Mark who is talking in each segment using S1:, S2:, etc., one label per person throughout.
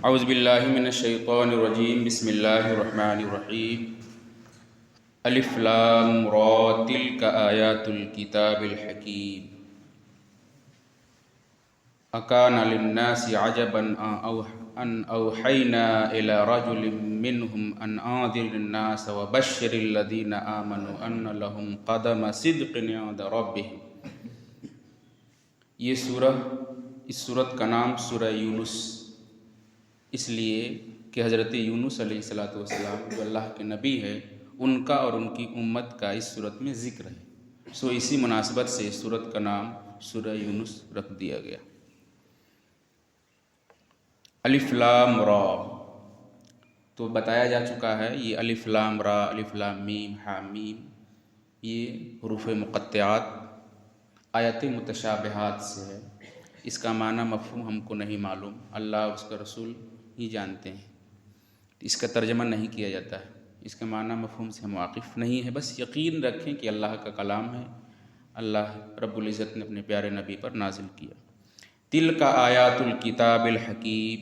S1: اعوذ باللہ من الشیطان الرجیم بسم اللہ الرحمن الرحیم الف لام را تلک آیات الکتاب الحکیم اکان للناس عجبا ان اوحینا الی رجل منہم ان انذر الناس وبشر الذین آمنوا ان لهم قدم صدق عند ربهم۔ اس سورت کا نام سورہ یونس اس لیے کہ حضرت یونس علیہ السلام جو اللہ کے نبی ہے ان کا اور ان کی امت کا اس سورت میں ذکر ہے، سو اسی مناسبت سے اس سورت کا نام سورہ یونس رکھ دیا گیا۔ الف لام را تو بتایا جا چکا ہے، یہ الف لام را، الف لام میم، ہا میم، یہ حروف مقطعات آیات متشابہات سے ہے۔ اس کا معنی مفہوم ہم کو نہیں معلوم، اللہ اس کا رسول ہی جانتے ہیں، اس کا ترجمہ نہیں کیا جاتا ہے، اس کا معنی مفہوم سے ہم واقف نہیں ہے۔ بس یقین رکھیں کہ اللہ کا کلام ہے، اللہ رب العزت نے اپنے پیارے نبی پر نازل کیا۔ تلک آیات الکتاب الحکیم،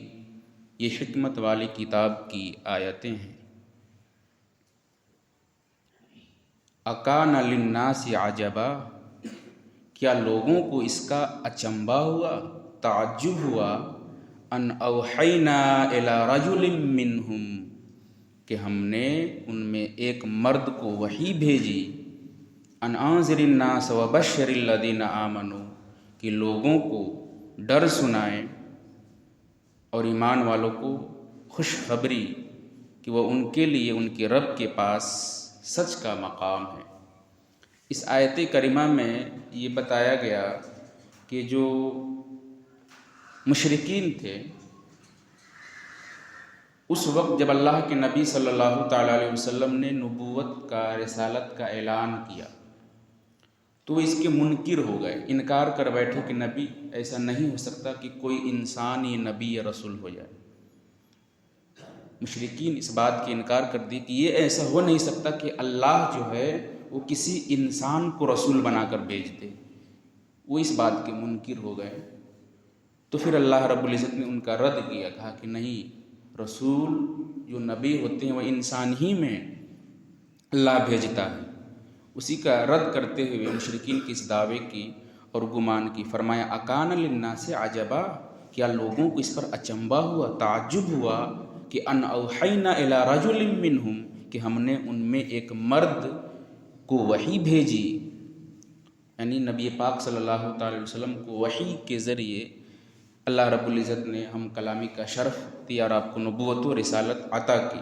S1: یہ حکمت والی کتاب کی آیتیں ہیں۔ اکان للناس عجبا، کیا لوگوں کو اس کا اچنبھا ہوا، تعجب ہوا، ان اوحینا الی رجل منہم، کہ ہم نے ان میں ایک مرد کو وحی بھیجی، ان انذر الناس وبشر الذین آمنوا، کہ لوگوں کو ڈر سنائیں اور ایمان والوں کو خوشخبری کہ وہ ان کے لیے ان کے رب کے پاس سچ کا مقام ہے۔ اس آیت کریمہ میں یہ بتایا گیا کہ جو مشرکین تھے اس وقت جب اللہ کے نبی صلی اللہ تعالیٰ علیہ وسلم نے نبوت کا، رسالت کا اعلان کیا تو اس کے منکر ہو گئے، انکار کر بیٹھے کہ نبی ایسا نہیں ہو سکتا کہ کوئی انسان یہ نبی یا رسول ہو جائے۔ مشرکین اس بات کی انکار کر دی کہ یہ ایسا ہو نہیں سکتا کہ اللہ جو ہے وہ کسی انسان کو رسول بنا کر بھیج دے، وہ اس بات کے منکر ہو گئے۔ تو پھر اللہ رب العزت نے ان کا رد کیا، کہا کہ نہیں، رسول جو نبی ہوتے ہیں وہ انسان ہی میں اللہ بھیجتا ہے۔ اسی کا رد کرتے ہوئے مشرکین کی اس دعوے کی اور گمان کی فرمایا اکان للناس عجبا، کیا لوگوں کو اس پر اچنبھا ہوا، تعجب ہوا کہ ان اوحینا الی رجل منہم، کہ ہم نے ان میں ایک مرد کو وحی بھیجی، یعنی نبی پاک صلی اللہ تعالی وسلم کو وحی کے ذریعے اللہ رب العزت نے ہم کلامی کا شرف دیا اور آپ کو نبوت و رسالت عطا کی۔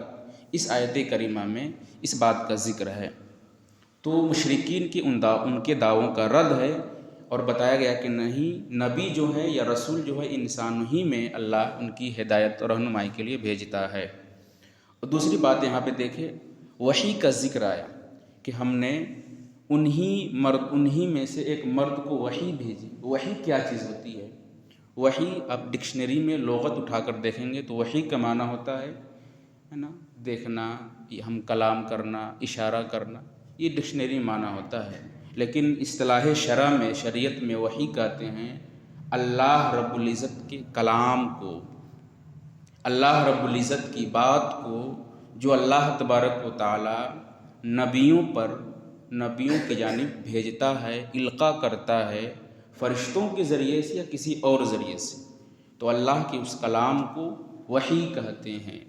S1: اس آیت کریمہ میں اس بات کا ذکر ہے۔ تو مشرکین کی ان کے دعووں کا رد ہے اور بتایا گیا کہ نہیں، نبی جو ہے یا رسول جو ہے انسان ہی میں اللہ ان کی ہدایت اور رہنمائی کے لیے بھیجتا ہے۔ اور دوسری بات یہاں پہ دیکھیں، وحی کا ذکر آیا کہ ہم نے انہی میں سے ایک مرد کو وحی بھیجی۔ وحی کیا چیز ہوتی ہے؟ وحی آپ ڈکشنری میں لغت اٹھا کر دیکھیں گے تو وحی کا معنی ہوتا ہے نا، دیکھنا، ہم کلام کرنا، اشارہ کرنا، یہ ڈکشنری معنی ہوتا ہے۔ لیکن اصطلاح شرع میں، شریعت میں وحی کہتے ہیں اللہ رب العزت کے کلام کو، اللہ رب العزت کی بات کو جو اللہ تبارک و تعالی نبیوں کی جانب بھیجتا ہے، القاء کرتا ہے، فرشتوں کے ذریعے سے یا کسی اور ذریعے سے، تو اللہ کے اس کلام کو وحی کہتے ہیں۔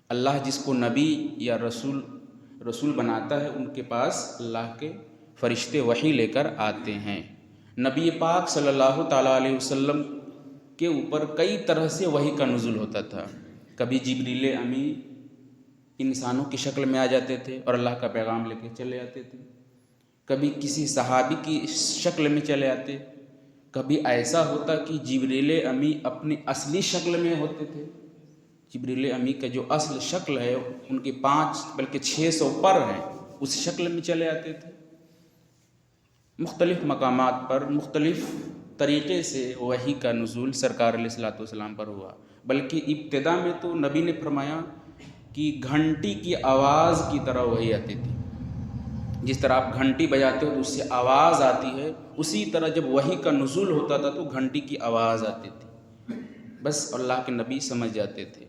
S1: اللہ جس کو نبی یا رسول بناتا ہے ان کے پاس اللہ کے فرشتے وحی لے کر آتے ہیں۔ نبی پاک صلی اللہ تعالیٰ علیہ وسلم کے اوپر کئی طرح سے وحی کا نزول ہوتا تھا۔ کبھی جبریل امی انسانوں کی شکل میں آ جاتے تھے اور اللہ کا پیغام لے کے چلے آتے تھے، کبھی کسی صحابی کی شکل میں چلے آتے، کبھی ایسا ہوتا کہ جبریل امی اپنی اصلی شکل میں ہوتے تھے۔ جبریل امی کا جو اصل شکل ہے ان کے 5 بلکہ 600 پر ہیں، اس شکل میں چلے آتے تھے۔ مختلف مقامات پر مختلف طریقے سے وحی کا نزول سرکار علیہ الصلوۃ والسلام پر ہوا، بلکہ ابتدا میں تو نبی نے فرمایا کہ گھنٹی کی آواز کی طرح وحی آتی تھی۔ جس طرح آپ گھنٹی بجاتے ہو تو اس سے آواز آتی ہے، اسی طرح جب وحی کا نزول ہوتا تھا تو گھنٹی کی آواز آتی تھی۔ بس اللہ کے نبی سمجھ جاتے تھے۔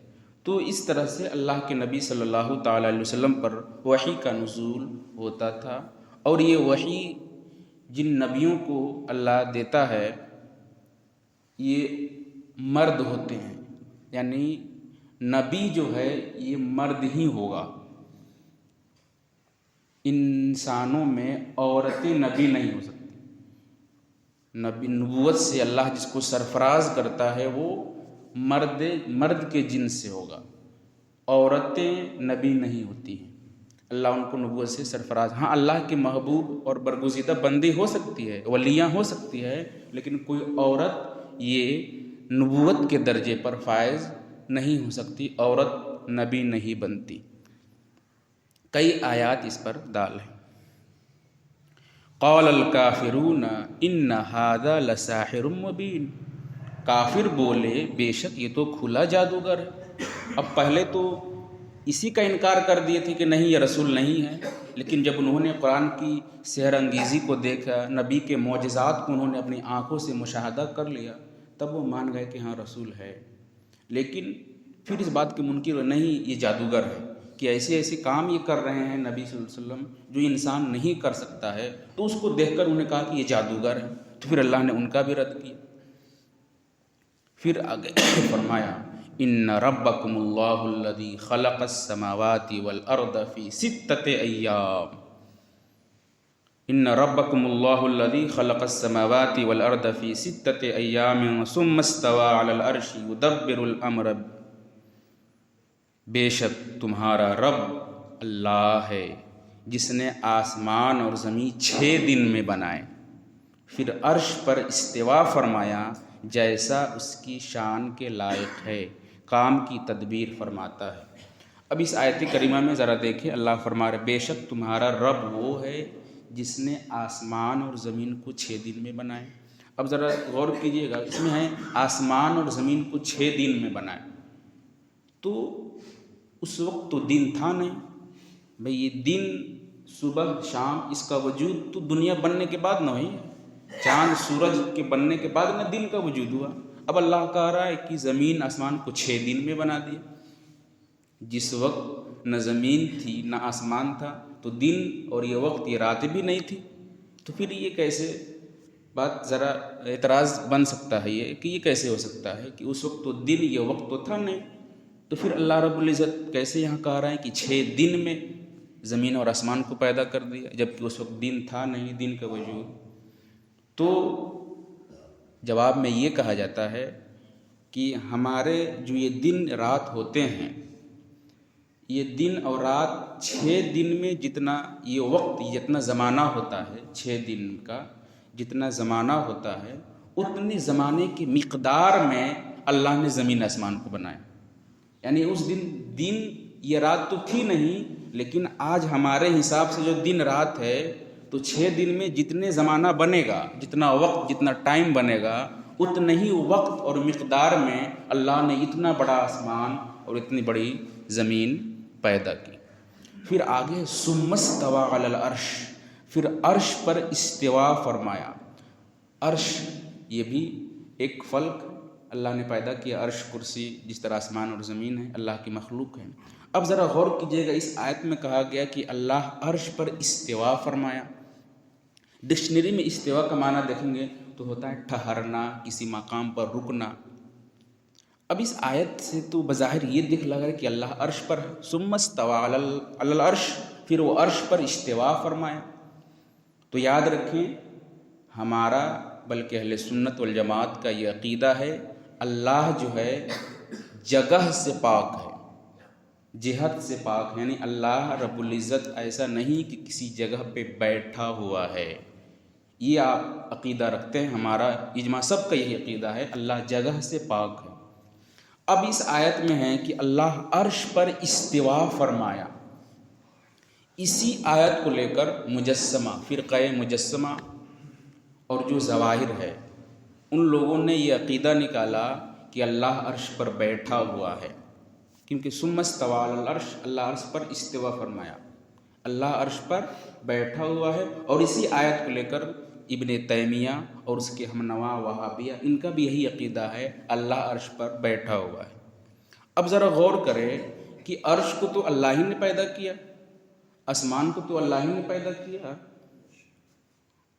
S1: تو اس طرح سے اللہ کے نبی صلی اللہ تعالیٰ علیہ وسلم پر وحی کا نزول ہوتا تھا، اور یہ وحی جن نبیوں کو اللہ دیتا ہے یہ مرد ہوتے ہیں، یعنی نبی جو ہے یہ مرد ہی ہوگا۔ انسانوں میں عورتیں نبی نہیں ہو سکتی۔ نبی نبوت سے اللہ جس کو سرفراز کرتا ہے وہ مرد کے جنس سے ہوگا، عورتیں نبی نہیں ہوتی ہیں۔ اللہ ان کو نبوت سے سرفراز، ہاں اللہ کے محبوب اور برگزیدہ بندی ہو سکتی ہے، ولیاں ہو سکتی ہے، لیکن کوئی عورت یہ نبوت کے درجے پر فائز نہیں ہو سکتی، عورت نبی نہیں بنتی۔ کئی آیات اس پر دال ہیں۔ قال الکافرون ان ھذا لساحر مبین، کافر بولے بے شک یہ تو کھلا جادوگر ہے۔ اب پہلے تو اسی کا انکار کر دیے تھے کہ نہیں یہ رسول نہیں ہے، لیکن جب انہوں نے قرآن کی سحر انگیزی کو دیکھا، نبی کے معجزات کو انہوں نے اپنی آنکھوں سے مشاہدہ کر لیا، تب وہ مان گئے کہ ہاں رسول ہے۔ لیکن پھر اس بات کے منکر نہیں یہ جادوگر ہے، کہ ایسے ایسے کام یہ کر رہے ہیں نبی صلی اللہ علیہ وسلم جو انسان نہیں کر سکتا ہے، تو اس کو دیکھ کر انہوں نے کہا کہ یہ جادوگر ہے، تو پھر اللہ نے ان کا بھی رد کیا۔ پھر آگے فرمایا ان ربکم اللہ الذی خلق السماوات والارض فی ستۃ ایام، ان ربکم اللہ الذی خلق السماوات والارض فی ستۃ ایام ثم استوى علی العرش یدبر الامر، بے شک تمہارا رب اللہ ہے جس نے آسمان اور زمین 6 دن میں بنائے، پھر عرش پر استوا فرمایا جیسا اس کی شان کے لائق ہے، کام کی تدبیر فرماتا ہے۔ اب اس آیت کریمہ میں ذرا دیکھیں، اللہ فرما رہے بے شک تمہارا رب وہ ہے جس نے آسمان اور زمین کو 6 دن میں بنائے۔ اب ذرا غور کیجئے گا، اس میں ہے آسمان اور زمین کو 6 دن میں بنائے، تو اس وقت تو دن تھا نہیں بھئی، یہ دن صبح شام اس کا وجود تو دنیا بننے کے بعد نہ ہوئی، چاند سورج کے بننے کے بعد نہ دن کا وجود ہوا۔ اب اللہ کہہ رہا ہے کہ زمین آسمان کو 6 دن میں بنا دیا، جس وقت نہ زمین تھی نہ آسمان تھا، تو دن اور یہ وقت یہ رات بھی نہیں تھی، تو پھر یہ کیسے بات، ذرا اعتراض بن سکتا ہے یہ کہ یہ کیسے ہو سکتا ہے کہ اس وقت تو دن یہ وقت تو تھا نہیں، تو پھر اللہ رب العزت کیسے یہاں کہہ رہا ہے کہ 6 دن میں زمین اور آسمان کو پیدا کر دیا، جبکہ اس وقت دن تھا نہیں، دن کا وجود۔ تو جواب میں یہ کہا جاتا ہے کہ ہمارے جو یہ دن رات ہوتے ہیں، یہ دن اور رات 6 دن میں جتنا یہ وقت، جتنا زمانہ ہوتا ہے، 6 دن کا جتنا زمانہ ہوتا ہے، اتنے زمانے کی مقدار میں اللہ نے زمین آسمان کو بنایا۔ یعنی اس دن یہ رات تو تھی نہیں، لیکن آج ہمارے حساب سے جو دن رات ہے، تو 6 دن میں جتنے زمانہ بنے گا، جتنا وقت، جتنا ٹائم بنے گا، اتنے ہی وقت اور مقدار میں اللہ نے اتنا بڑا آسمان اور اتنی بڑی زمین پیدا کی۔ پھر آگے ثم استوى علی العرش، پھر عرش پر استوا فرمایا۔ عرش یہ بھی ایک فلک اللہ نے پیدا کیا، عرش کرسی جس طرح آسمان اور زمین ہے اللہ کی مخلوق ہے۔ اب ذرا غور کیجئے گا، اس آیت میں کہا گیا کہ اللہ عرش پر استوا فرمایا۔ ڈکشنری میں استوا کا معنی دیکھیں گے تو ہوتا ہے ٹھہرنا، کسی مقام پر رکنا۔ اب اس آیت سے تو بظاہر یہ دکھ لگ رہا ہے کہ اللہ عرش پر ہے، ثم استوى علی العرش، پھر وہ عرش پر استوا فرمایا۔ تو یاد رکھیں، ہمارا بلکہ اہل سنت والجماعت کا یہ عقیدہ ہے، اللہ جو ہے جگہ سے پاک ہے، جہت سے پاک ہے، یعنی اللہ رب العزت ایسا نہیں کہ کسی جگہ پہ بیٹھا ہوا ہے۔ یہ آپ عقیدہ رکھتے ہیں، ہمارا اجماع سب کا یہی عقیدہ ہے، اللہ جگہ سے پاک ہے۔ اب اس آیت میں ہے کہ اللہ عرش پر استوا فرمایا، اسی آیت کو لے کر مجسمہ، فرقہ مجسمہ اور جو ظواہر ہے، ان لوگوں نے یہ عقیدہ نکالا کہ اللہ عرش پر بیٹھا ہوا ہے، کیونکہ ثم استوى علی العرش، اللہ عرش پر استوا فرمایا، اللہ عرش پر بیٹھا ہوا ہے، اور اسی آیت کو لے کر ابن تیمیہ اور اس کے ہمنوا وہابیہ، ان کا بھی یہی عقیدہ ہے اللہ عرش پر بیٹھا ہوا ہے۔ اب ذرا غور کرے کہ عرش کو تو اللہ ہی نے پیدا کیا، آسمان کو تو اللہ ہی نے پیدا کیا۔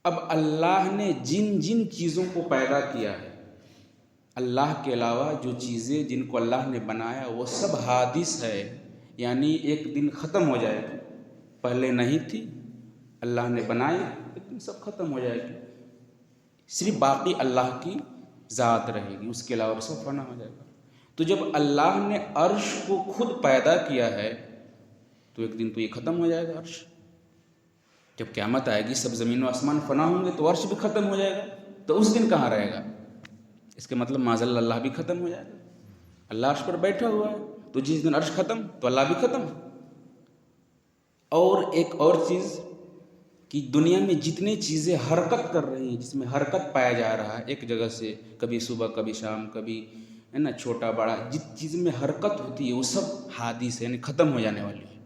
S1: اب اللہ نے جن جن چیزوں کو پیدا کیا ہے، اللہ کے علاوہ جو چیزیں جن کو اللہ نے بنایا وہ سب حادث ہے، یعنی ایک دن ختم ہو جائے گا۔ پہلے نہیں تھی، اللہ نے بنایا، ایک دن سب ختم ہو جائے گی، صرف باقی اللہ کی ذات رہے گی، اس کے علاوہ سب فنا ہو جائے گا۔ تو جب اللہ نے عرش کو خود پیدا کیا ہے تو ایک دن تو یہ ختم ہو جائے گا عرش۔ جب قیامت آئے گی، سب زمین و آسمان فنا ہوں گے تو عرش بھی ختم ہو جائے گا، تو اس دن کہاں رہے گا؟ اس کے مطلب معاذ اللہ بھی ختم ہو جائے گا۔ اللہ عرش پر بیٹھا ہوا ہے، تو جس دن عرش ختم تو اللہ بھی ختم۔ اور ایک اور چیز کہ دنیا میں جتنے چیزیں حرکت کر رہی ہیں، جس میں حرکت پایا جا رہا ہے ایک جگہ سے، کبھی صبح کبھی شام کبھی ہے نا چھوٹا بڑا، جس چیز میں حرکت ہوتی ہے وہ سب حادث ہے، یعنی ختم ہو جانے والی ہے۔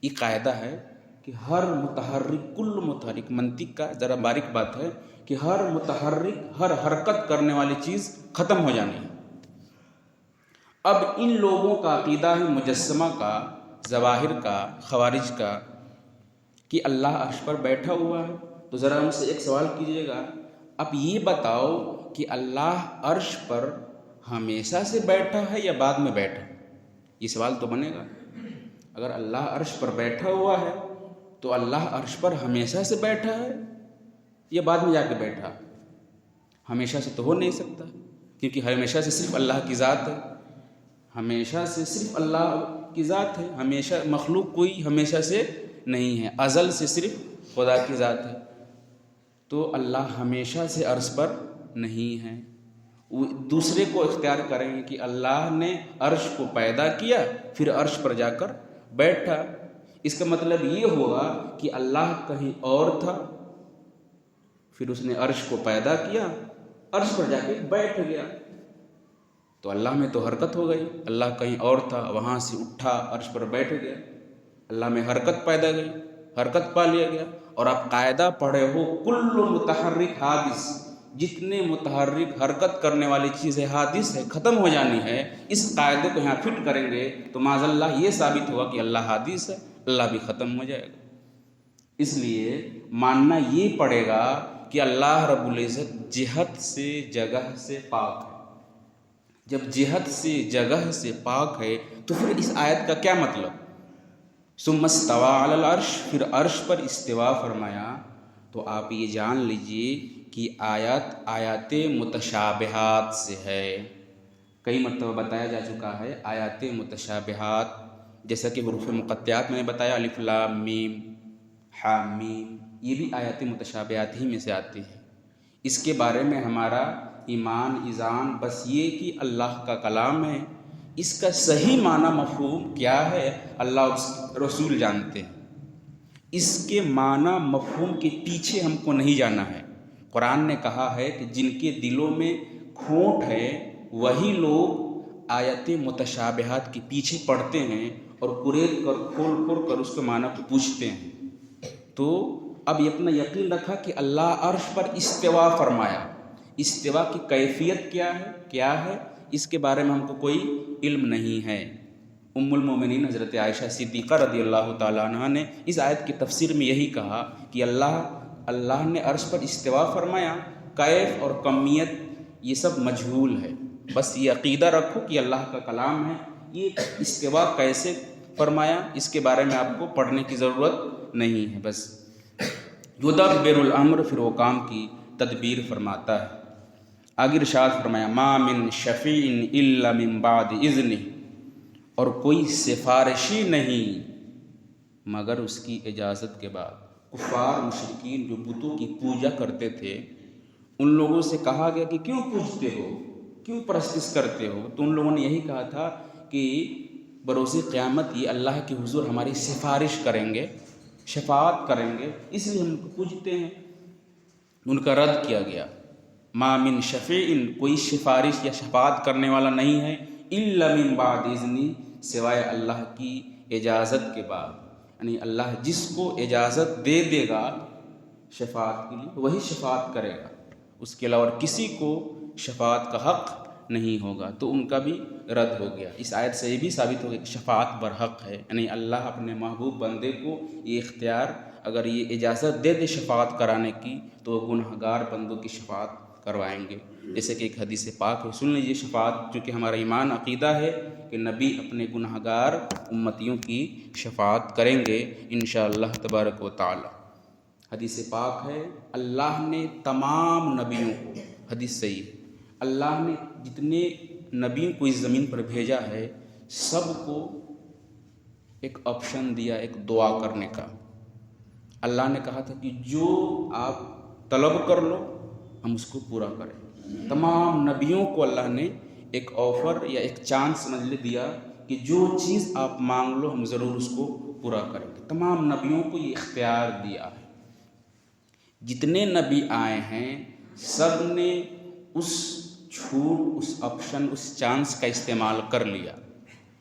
S1: یہ قاعدہ ہے کہ ہر متحرک، کل متحرک، منطق کا ذرا باریک بات ہے کہ ہر متحرک، ہر حرکت کرنے والی چیز ختم ہو جانی ہے۔ اب ان لوگوں کا عقیدہ ہے مجسمہ کا، ظواہر کا، خوارج کا، کہ اللہ عرش پر بیٹھا ہوا ہے۔ تو ذرا ان سے ایک سوال کیجیے گا، اب یہ بتاؤ کہ اللہ عرش پر ہمیشہ سے بیٹھا ہے یا بعد میں بیٹھا؟ یہ سوال تو بنے گا۔ اگر اللہ عرش پر بیٹھا ہوا ہے تو اللہ عرش پر ہمیشہ سے بیٹھا ہے یا بعد میں جا کے بیٹھا؟ ہمیشہ سے تو ہو نہیں سکتا، کیونکہ ہمیشہ سے صرف اللہ کی ذات ہے، ہمیشہ سے صرف اللہ کی ذات ہے، ہمیشہ مخلوق کوئی ہمیشہ سے نہیں ہے، ازل سے صرف خدا کی ذات ہے۔ تو اللہ ہمیشہ سے عرش پر نہیں ہے۔ وہ دوسرے کو اختیار کریں گے کہ اللہ نے عرش کو پیدا کیا پھر عرش پر جا کر بیٹھا، اس کا مطلب یہ ہوگا کہ اللہ کہیں اور تھا، پھر اس نے عرش کو پیدا کیا، عرش پر جا کے بیٹھ گیا، تو اللہ میں تو حرکت ہو گئی۔ اللہ کہیں اور تھا، وہاں سے اٹھا، عرش پر بیٹھ گیا، اللہ میں حرکت پیدا گئی، حرکت پا لیا گیا۔ اور آپ قاعدہ پڑھے ہو کل متحرک حادث، جتنے متحرک حرکت کرنے والی چیزیں حادث ہے، ختم ہو جانی ہے۔ اس قاعدے کو یہاں فٹ کریں گے تو معاذ اللہ یہ ثابت ہوا کہ اللہ حادث ہے، اللہ بھی ختم ہو جائے گا۔ اس لیے ماننا یہ پڑے گا کہ اللہ رب العزت جہت سے، جگہ سے پاک ہے۔ جب جہت سے، جگہ سے پاک ہے تو پھر اس آیت کا کیا مطلب؟ ثم استوى علی العرش، پھر عرش پر استوا فرمایا، تو آپ یہ جان لیجئے کہ آیات متشابہات سے ہے۔ کئی مرتبہ بتایا جا چکا ہے آیات متشابہات، جیسا کہ حروف مقطعات میں نے بتایا، الف لام میم حامیم، یہ بھی آیات متشابہات ہی میں سے آتی ہے۔ اس کے بارے میں ہمارا ایمان ایذان بس یہ کہ اللہ کا کلام ہے، اس کا صحیح معنی مفہوم کیا ہے اللہ اور اس رسول جانتے ہیں۔ اس کے معنی مفہوم کے پیچھے ہم کو نہیں جانا ہے۔ قرآن نے کہا ہے کہ جن کے دلوں میں کھوٹ ہے وہی لوگ آیات متشابہات کے پیچھے پڑھتے ہیں اور قرید کر، کھول کر اس کے معنی کو پوچھتے ہیں۔ تو اب یہ اپنا یقین رکھا کہ اللہ عرش پر استوا فرمایا، استوا کی کیفیت کیا ہے اس کے بارے میں ہم کو کوئی علم نہیں ہے۔ ام المومنین حضرت عائشہ صدیقہ رضی اللہ تعالیٰ عنہ نے اس آیت کی تفسیر میں یہی کہا کہ اللہ نے عرش پر استوا فرمایا، کیف اور کمیت یہ سب مجہول ہے، بس یہ عقیدہ رکھو کہ اللہ کا کلام ہے۔ یہ استوا کیسے فرمایا اس کے بارے میں آپ کو پڑھنے کی ضرورت نہیں ہے، بس یدبر الامر، پھر وہ کام کی تدبیر فرماتا ہے۔ آگے ارشاد فرمایا، ما من شفیع الا من بعد اذنہ، اور کوئی سفارشی نہیں مگر اس کی اجازت کے بعد۔ کفار مشرکین جو بتوں کی پوجا کرتے تھے، ان لوگوں سے کہا گیا کہ کیوں پوجتے ہو، کیوں پرستش کرتے ہو؟ تو ان لوگوں نے یہی کہا تھا کہ بروز قیامت یہ اللہ کے حضور ہماری سفارش کریں گے، شفاعت کریں گے، اس لیے ہم کو پوجتے ہیں۔ ان کا رد کیا گیا، ما من شفیع، کوئی سفارش یا شفاعت کرنے والا نہیں ہے، الا من بعد اذنی، سوائے اللہ کی اجازت کے بعد، یعنی اللہ جس کو اجازت دے گا شفاعت کے لیے وہی شفاعت کرے گا، اس کے علاوہ کسی کو شفاعت کا حق نہیں ہوگا، تو ان کا بھی رد ہو گیا۔ اس آیت سے یہ بھی ثابت ہو گیا کہ شفاعت برحق ہے، یعنی اللہ اپنے محبوب بندے کو یہ اختیار، اگر یہ اجازت دے دے شفاعت کرانے کی، تو وہ گنہگار بندوں کی شفاعت کروائیں گے۔ جیسے کہ ایک حدیث پاک ہے، سن لیجیے، شفاعت چونکہ ہمارا ایمان عقیدہ ہے کہ نبی اپنے گنہگار امتیوں کی شفاعت کریں گے انشاءاللہ تبارک و تعالی۔ حدیث پاک ہے، اللہ نے تمام نبیوں کو، حدیث صحیح ہے، اللہ نے جتنے نبیوں کو اس زمین پر بھیجا ہے سب کو ایک آپشن دیا، ایک دعا کرنے کا۔ اللہ نے کہا تھا کہ جو آپ طلب کر لو ہم اس کو پورا کریں۔ تمام نبیوں کو اللہ نے ایک آفر یا ایک چانس سمجھ لے دیا کہ جو چیز آپ مانگ لو ہم ضرور اس کو پورا کریں گے۔ تمام نبیوں کو یہ اختیار دیا ہے۔ جتنے نبی آئے ہیں سب نے اس چھوٹ، اس آپشن، اس چانس کا استعمال کر لیا،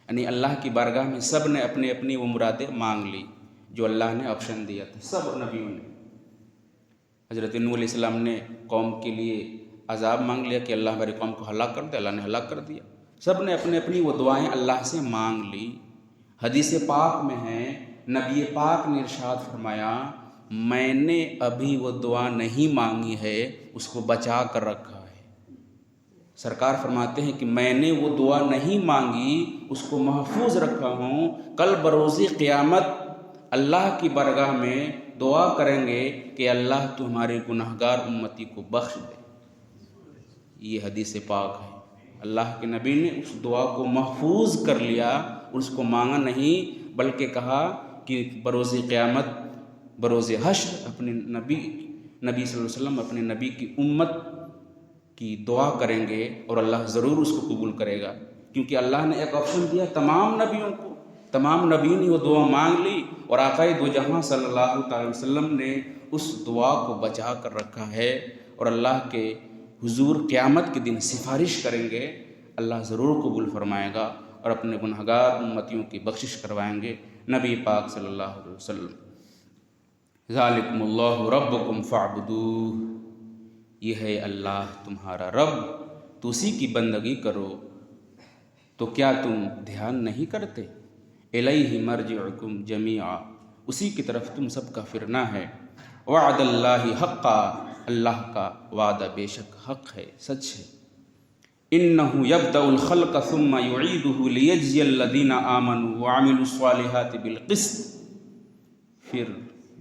S1: یعنی اللہ کی بارگاہ میں سب نے اپنی اپنی وہ مرادیں مانگ لی جو اللہ نے آپشن دیا تھا، سب نبیوں نے۔ حضرت نوح علیہ السلام نے قوم کے لیے عذاب مانگ لیا کہ اللہ ہماری قوم کو ہلاک کر دے، اللہ نے ہلاک کر دیا۔ سب نے اپنی اپنی وہ دعائیں اللہ سے مانگ لی۔ حدیث پاک میں ہے، نبی پاک نے ارشاد فرمایا، میں نے ابھی وہ دعا نہیں مانگی ہے، اس کو بچا کر رکھا ہے۔ سرکار فرماتے ہیں کہ میں نے وہ دعا نہیں مانگی، اس کو محفوظ رکھا ہوں، کل بروز قیامت اللہ کی بارگاہ میں دعا کریں گے کہ اللہ تو ہمارے گناہگار امتی کو بخش دے۔ یہ حدیث پاک ہے، اللہ کے نبی نے اس دعا کو محفوظ کر لیا، اس کو مانگا نہیں، بلکہ کہا کہ بروز قیامت، بروز حشر اپنے نبی صلی اللہ علیہ وسلم اپنے نبی کی امت کی دعا کریں گے اور اللہ ضرور اس کو قبول کرے گا، کیونکہ اللہ نے ایک آپشن دیا تمام نبیوں کو۔ تمام نبیوں نے وہ دعا مانگ لی اور آقا دو جہاں صلی اللہ تعالی وسلم نے اس دعا کو بچا کر رکھا ہے، اور اللہ کے حضور قیامت کے دن سفارش کریں گے، اللہ ضرور قبول فرمائے گا اور اپنے گنہگار امتیوں کی بخشش کروائیں گے۔ نبی پاک صلی اللہ علیہ وسلم، ذالکم اللہ ربکم فاعبدوہ، یہ ہے اللہ تمہارا رب، تو اسی کی بندگی کرو، تو کیا تم دھیان نہیں کرتے؟ الیہ مرجعکم جمیعا، اسی کی طرف تم سب کا پھرنا ہے۔ وعد اللہ حقا، اللہ کا وعدہ بے شک حق ہے، سچ ہے۔ انہ یبدأ الخلق ثم یعیدہ لیجزی الذین آمنوا وعملوا الصالحات بالقسط، پھر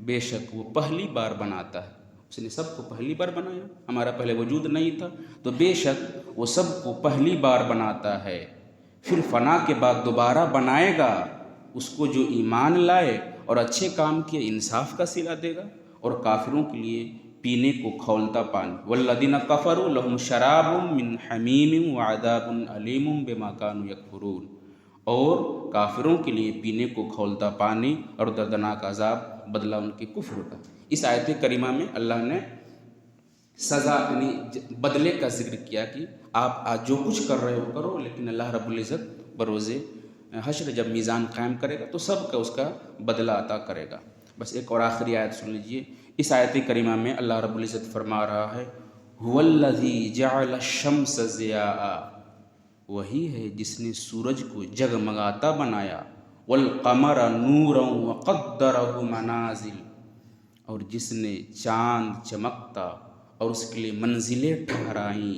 S1: بے شک وہ پہلی بار بناتا ہے، اس نے سب کو پہلی بار بنایا، ہمارا پہلے وجود نہیں تھا، تو بے شک وہ سب کو پہلی بار بناتا ہے، پھر فنا کے بعد دوبارہ بنائے گا اس کو جو ایمان لائے اور اچھے کام کیے، انصاف کا صلہ دے گا، اور کافروں کے لیے پینے کو کھولتا پانی۔ والذین کفروا لهم شراب من حمیم وعذاب علیم بما كانوا یکفرون، اور کافروں کے لیے پینے کو کھولتا پانی اور دردناک عذاب بدلہ ان کے کفر کا۔ اس آیت کریمہ میں اللہ نے سزا یعنی بدلے کا ذکر کیا کہ آپ آج جو کچھ کر رہے ہو کرو، لیکن اللہ رب العزت بروز حشر جب میزان قائم کرے گا تو سب کا اس کا بدلہ عطا کرے گا۔ بس ایک اور آخری آیت سن لیجئے، اس آیت کریمہ میں اللہ رب العزت فرما رہا ہے، هو الذی جعل الشمس ضیاء، وہی ہے جس نے سورج کو جگمگاتا بنایا، والقمر نورا وقدرہ منازل، اور جس نے چاند چمکتا اور اس کے لیے منزلیں ٹھہرائیں،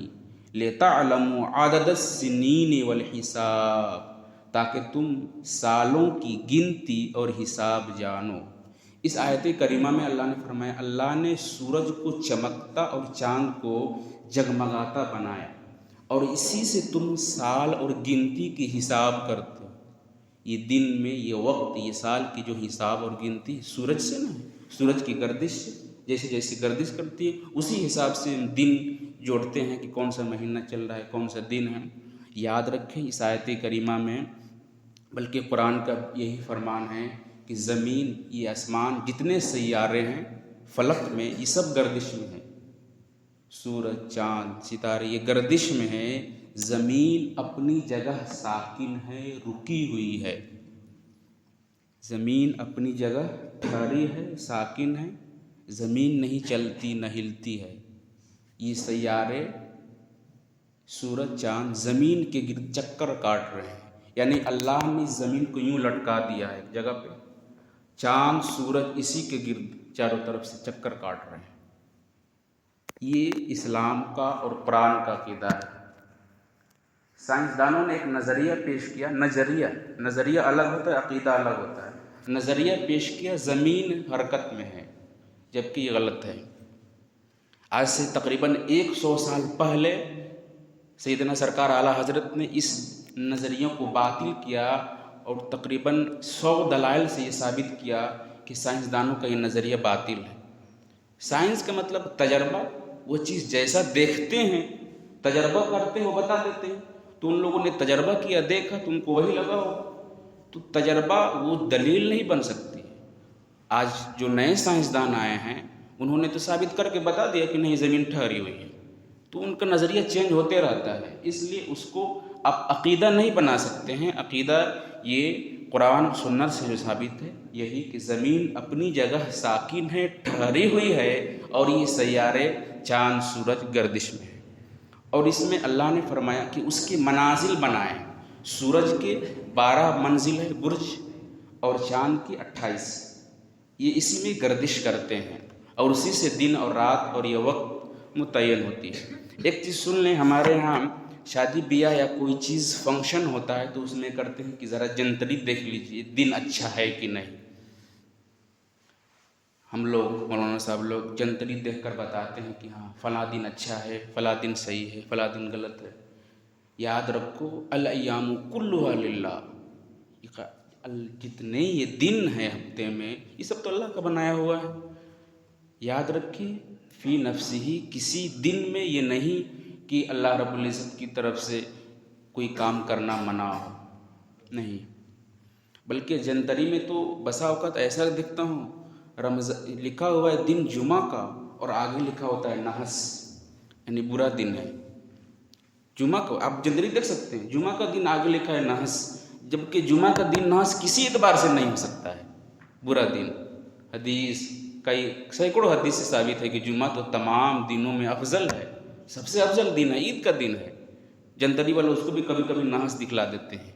S1: لِتَعْلَمُوا عَدَدَ السِّنِينِ وَالْحِسَابِ، تاکہ تم سالوں کی گنتی اور حساب جانو۔ اس آیت کریمہ میں اللہ نے فرمایا، اللہ نے سورج کو چمکتا اور چاند کو جگمگاتا بنایا، اور اسی سے تم سال اور گنتی کی حساب کرتے ہو۔ یہ دن میں یہ وقت، یہ سال کی جو حساب اور گنتی سورج سے نہ ہے، سورج کی گردش سے، جیسے جیسے گردش کرتی ہے اسی حساب سے ہم دن جوڑتے ہیں کہ کون سا مہینہ چل رہا ہے، کون سا دن ہے۔ یاد رکھیں اس آیت کریمہ میں، بلکہ قرآن کا یہی فرمان ہے کہ زمین، یہ آسمان، جتنے سیارے ہیں فلک میں، یہ سب گردش میں ہیں، سورج، چاند، ستارے یہ گردش میں ہے، زمین اپنی جگہ ساکن ہے، رکی ہوئی ہے، زمین اپنی جگہ ٹھہری ہے، ساکن ہے، زمین نہیں چلتی نہ ہلتی ہے، یہ سیارے سورج چاند زمین کے گرد چکر کاٹ رہے ہیں. یعنی اللہ نے زمین کو یوں لٹکا دیا ہے ایک جگہ پہ، چاند سورج اسی کے گرد چاروں طرف سے چکر کاٹ رہے ہیں. یہ اسلام کا اور قرآن کا عقیدہ ہے. سائنسدانوں نے ایک نظریہ پیش کیا. نظریہ الگ ہوتا ہے، عقیدہ الگ ہوتا ہے. نظریہ پیش کیا زمین حرکت میں ہے، جبکہ یہ غلط ہے. آج سے تقریباً 100 سال پہلے سیدنا سرکار اعلیٰ حضرت نے اس نظریوں کو باطل کیا اور تقریباً 100 دلائل سے یہ ثابت کیا کہ سائنسدانوں کا یہ نظریہ باطل ہے. سائنس کا مطلب تجربہ. وہ چیز جیسا دیکھتے ہیں تجربہ کرتے ہیں وہ بتا دیتے ہیں. تو ان لوگوں نے تجربہ کیا، دیکھا، تم کو وہی لگا ہو. تو تجربہ وہ دلیل نہیں بن سکتی. آج جو نئے سائنسدان آئے ہیں انہوں نے تو ثابت کر کے بتا دیا کہ نہیں زمین ٹھہری ہوئی ہے. تو ان کا نظریہ چینج ہوتے رہتا ہے، اس لیے اس کو آپ عقیدہ نہیں بنا سکتے ہیں. عقیدہ یہ قرآن سنت سے جو ثابت ہے یہی کہ زمین اپنی جگہ ساکن ہے، ٹھہری ہوئی ہے، اور یہ سیارے چاند سورج گردش میں ہے. اور اس میں اللہ نے فرمایا کہ اس کے منازل بنائیں. سورج کے 12 منزل ہے برج، اور چاند کی 28. یہ اسی میں گردش کرتے ہیں اور اسی سے دن اور رات اور یہ وقت متعین ہوتی ہے. ایک چیز سن لیں، ہمارے ہاں شادی بیاہ یا کوئی چیز فنکشن ہوتا ہے تو اس میں کرتے ہیں کہ ذرا جنتری دیکھ لیجئے دن اچھا ہے کہ نہیں. ہم لوگ مولانا صاحب لوگ جنتری دیکھ کر بتاتے ہیں کہ ہاں فلاں دن اچھا ہے، فلاں دن صحیح ہے، فلاں دن غلط ہے. یاد رکھو الایام کلھا للہ. جتنے یہ دن ہیں ہفتے میں یہ سب تو اللہ کا بنایا ہوا ہے. یاد رکھیں فی نفسہ، کسی دن میں یہ نہیں کہ اللہ رب العزت کی طرف سے کوئی کام کرنا منع ہو، نہیں. بلکہ جنتری میں تو بسا اوقات ایسا دیکھتا ہوں لکھا ہوا ہے دن جمعہ کا اور آگے لکھا ہوتا ہے نحس، یعنی برا دن ہے. جمعہ کو آپ جنتری دیکھ سکتے ہیں، جمعہ کا دن آگے لکھا ہے نحس، جبکہ جمعہ کا دن نحس کسی اعتبار سے نہیں ہو سکتا ہے، برا دن. حدیث کئی سینکڑوں حدیث سے ثابت ہے کہ جمعہ تو تمام دنوں میں افضل ہے، سب سے افضل دن ہے، عید کا دن ہے. جنتری والے اس کو بھی کبھی کبھی نحس دکھلا دیتے ہیں.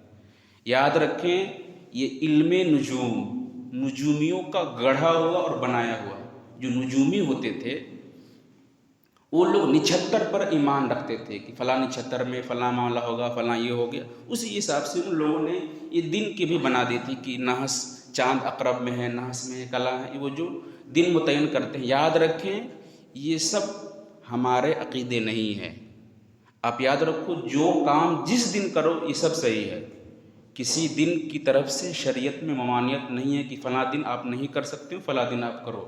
S1: یاد رکھیں یہ علم نجومیوں کا گڑھا ہوا اور بنایا ہوا. جو نجومی ہوتے تھے وہ لوگ نچھتر پر ایمان رکھتے تھے کہ فلاں نچھتر میں فلاں معاملہ ہوگا، فلاں یہ ہو گیا. اسی حساب سے ان لوگوں نے یہ دن کی بھی بنا دی تھی کہ نحس چاند اقرب میں ہے، نحس میں کلا ہے، وہ جو دن متعین کرتے ہیں. یاد رکھیں یہ سب ہمارے عقیدے نہیں ہیں. آپ یاد رکھو جو کام جس دن کرو یہ سب صحیح ہے. کسی دن کی طرف سے شریعت میں ممانعت نہیں ہے کہ فلاں دن آپ نہیں کر سکتے ہو، فلاں دن آپ کرو.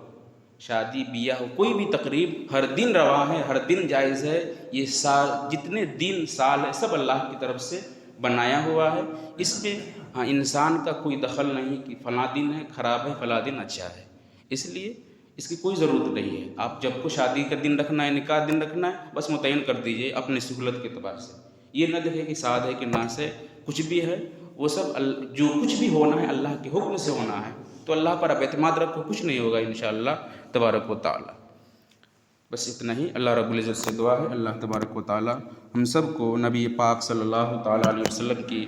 S1: شادی بیاہ کوئی بھی تقریب ہر دن روا ہے، ہر دن جائز ہے. یہ سال جتنے دن سال ہے سب اللہ کی طرف سے بنایا ہوا ہے. اس میں ہاں انسان کا کوئی دخل نہیں کہ فلاں دن ہے خراب ہے، فلاں دن اچھا ہے. اس لیے اس کی کوئی ضرورت نہیں ہے. آپ جب کو شادی کا دن رکھنا ہے، نکاح دن رکھنا ہے، بس متعین کر دیجئے اپنے سہولت کے اعتبار سے. یہ نہ دیکھیں کہ ساد ہے کہ ناس ہے، کچھ بھی ہے. وہ سب جو کچھ بھی ہونا ہے اللہ کے حکم سے ہونا ہے. تو اللہ پر اب اعتماد رکھو، کچھ نہیں ہوگا انشاءاللہ تبارک و تعالی. بس اتنا ہی. اللہ رب العزت سے دعا ہے اللہ تبارک و تعالی ہم سب کو نبی پاک صلی اللہ تعالی علیہ وسلم کی